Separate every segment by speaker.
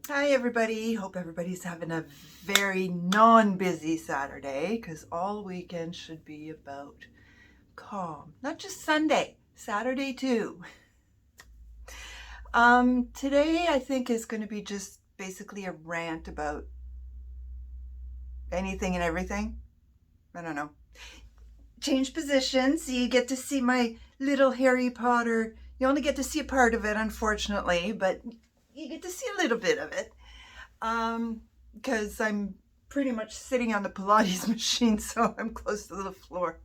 Speaker 1: Hi everybody, hope everybody's having a very non-busy Saturday because all weekend should be about calm. Not just Sunday, Saturday too. Today I think is going to be just basically a rant about anything and everything. I don't know. Change positions, so you get to see my little Harry Potter. You only get to see a part of it, unfortunately, but you get to see a little bit of it. Because I'm pretty much sitting on the Pilates machine, so I'm close to the floor.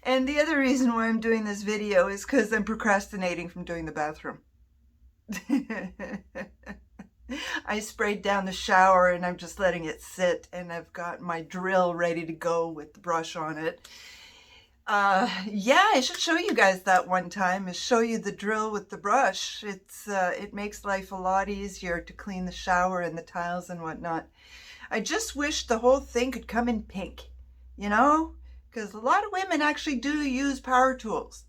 Speaker 1: And the other reason why I'm doing this video is because I'm procrastinating from doing the bathroom. I sprayed down the shower and I'm just letting it sit, and I've got my drill ready to go with the brush on it. Yeah, I should show you guys that one time, is show you the drill with the brush. It makes life a lot easier to clean the shower and the tiles and whatnot. I just wish the whole thing could come in pink, you know? Because a lot of women actually do use power tools.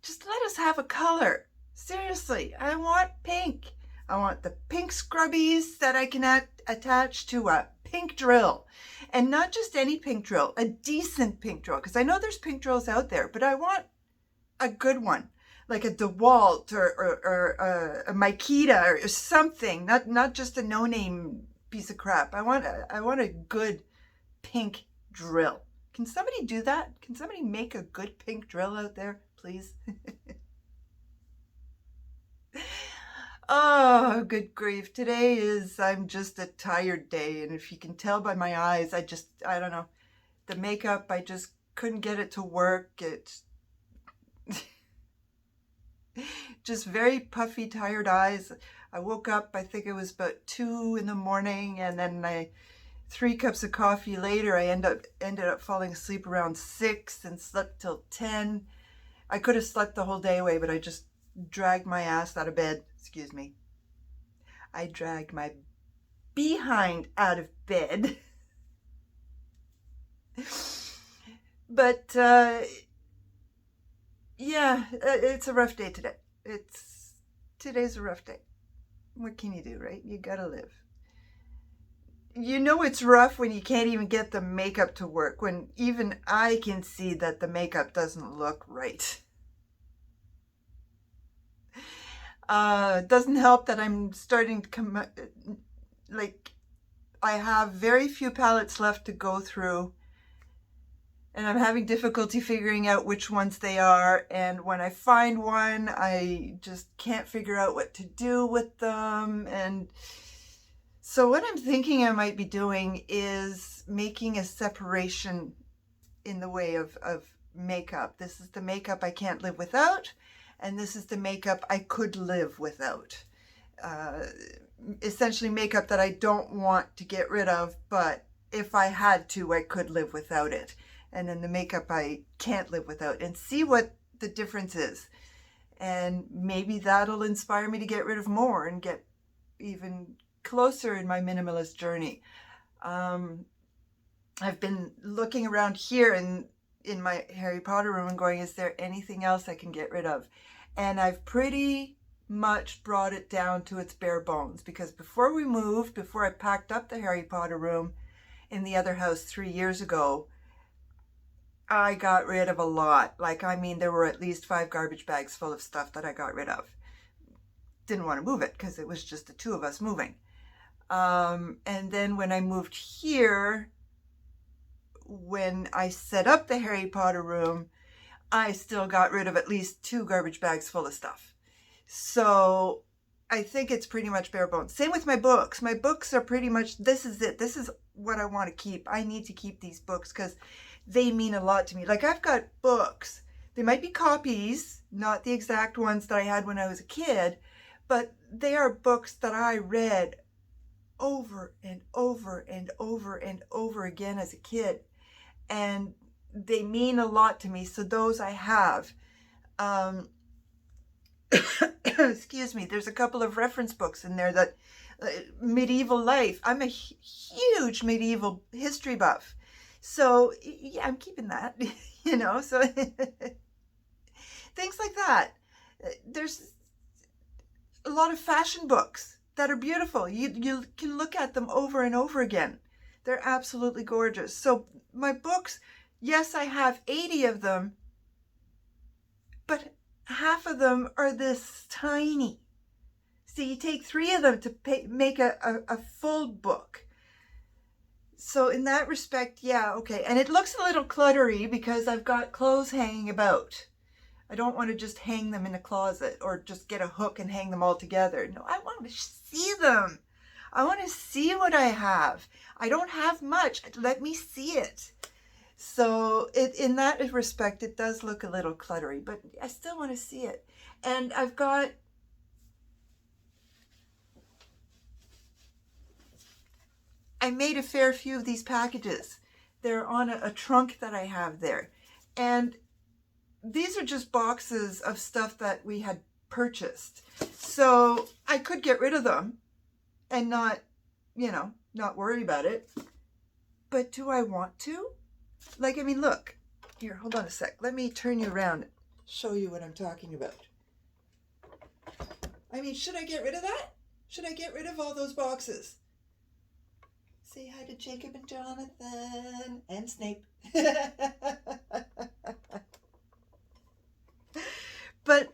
Speaker 1: Just let us have a color. Seriously, I want pink. I want the pink scrubbies that I can attach to a pink drill. And not just any pink drill, a decent pink drill. Because I know there's pink drills out there, but I want a good one. Like a Dewalt or a Mikita or something. Not just a no-name piece of crap. I want a good pink drill. Can somebody do that? Can somebody make a good pink drill out there, please? Oh, good grief. I'm just a tired day. And if you can tell by my eyes, I don't know. The makeup, I just couldn't get it to work. It's just very puffy, tired eyes. I woke up, I think it was about 2 in the morning, and then 3 cups of coffee later, I ended up falling asleep around 6 and slept till 10. I could have slept the whole day away, but I just dragged my ass out of bed. Excuse me. I dragged my behind out of bed. But yeah, it's a rough day today. Today's a rough day. What can you do, right? You gotta live. You know it's rough when you can't even get the makeup to work, when even I can see that the makeup doesn't look right. It doesn't help that I'm starting to come, like, I have very few palettes left to go through, and I'm having difficulty figuring out which ones they are. And when I find one, I just can't figure out what to do with them. And so what I'm thinking I might be doing is making a separation in the way of makeup. This is the makeup I can't live without, and this is the makeup I could live without. Essentially makeup that I don't want to get rid of, but if I had to, I could live without it. And then the makeup I can't live without, and see what the difference is. And maybe that'll inspire me to get rid of more and get even closer in my minimalist journey. I've been looking around here in my Harry Potter room and going, is there anything else I can get rid of? And I've pretty much brought it down to its bare bones, because before I packed up the Harry Potter room in the other house 3 years ago, I got rid of a lot. There were at least 5 garbage bags full of stuff that I got rid of. Didn't want to move it because it was just the 2 of us moving. And then when I moved here, when I set up the Harry Potter room, I still got rid of at least 2 garbage bags full of stuff. So I think it's pretty much bare bones. Same with my books. My books are pretty much, this is it. This is what I want to keep. I need to keep these books because they mean a lot to me. Like, I've got books. They might be copies, not the exact ones that I had when I was a kid, but they are books that I read over and over and over and over again as a kid. And they mean a lot to me. So those I have. Excuse me. There's a couple of reference books in there that medieval life. I'm a huge medieval history buff. So yeah, I'm keeping that, so things like that. There's a lot of fashion books that are beautiful. You can look at them over and over again. They're absolutely gorgeous. So my books, yes, I have 80 of them, but half of them are this tiny. So you take 3 of them to make a full book. So in that respect, yeah, okay. And it looks a little cluttery because I've got clothes hanging about. I don't want to just hang them in a closet or just get a hook and hang them all together. No, I want to see them. I want to see what I have. I don't have much. Let me see it. So in that respect, it does look a little cluttery, but I still want to see it. And I made a fair few of these packages. They're on a trunk that I have there. And these are just boxes of stuff that we had purchased. So I could get rid of them and not worry about it. But do I want to? Like, I mean, look. Here, hold on a sec. Let me turn you around and show you what I'm talking about. I mean, should I get rid of that? Should I get rid of all those boxes? Say hi to Jacob and Jonathan and Snape. But,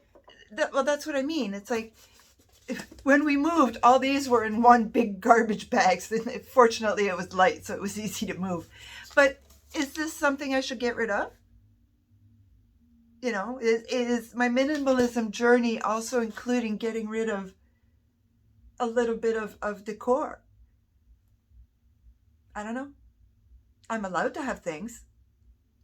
Speaker 1: that's what I mean. It's like, when we moved, all these were in one big garbage bag. So fortunately, it was light, so it was easy to move. But is this something I should get rid of? You know, is my minimalism journey also including getting rid of a little bit of decor? I don't know. I'm allowed to have things.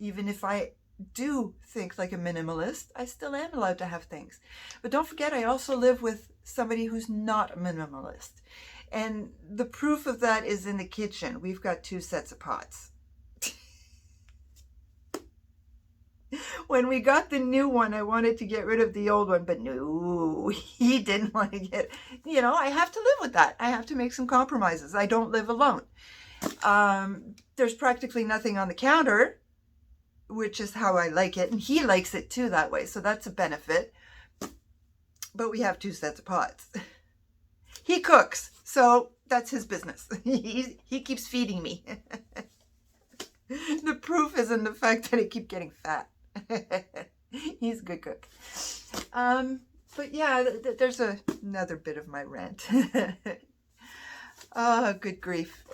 Speaker 1: Even if I do think like a minimalist, I still am allowed to have things. But don't forget, I also live with somebody who's not a minimalist. And the proof of that is in the kitchen. We've got 2 sets of pots. When we got the new one, I wanted to get rid of the old one, but no, he didn't want to get, I have to live with that. I have to make some compromises. I don't live alone. There's practically nothing on the counter, which is how I like it. And he likes it too that way. So that's a benefit. But we have 2 sets of pots. He cooks, so that's his business. He keeps feeding me. The proof is in the fact that I keep getting fat. He's a good cook. But yeah, there's another bit of my rant. Oh, good grief.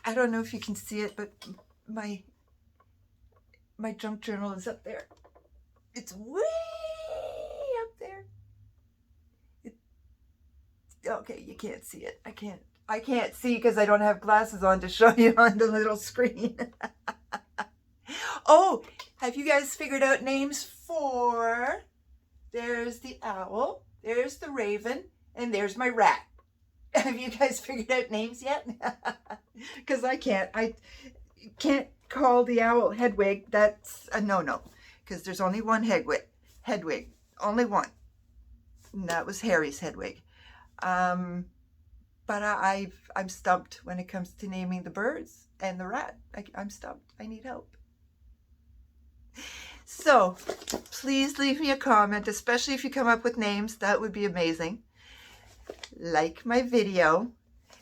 Speaker 1: I don't know if you can see it, but my junk journal is up there. It's way up there. Okay, you can't see it. I can't see because I don't have glasses on to show you on the little screen. Oh, have you guys figured out names for? There's the owl, there's the raven, and there's my rat. Have you guys figured out names yet? Because I can't. I can't call the owl Hedwig. That's a no-no. Because there's only one Hedwig. Only one. And that was Harry's Hedwig. But I'm stumped when it comes to naming the birds and the rat. I'm stumped. I need help. So please leave me a comment, especially if you come up with names. That would be amazing. Like my video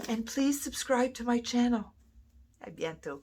Speaker 1: and please subscribe to my channel. A bientôt.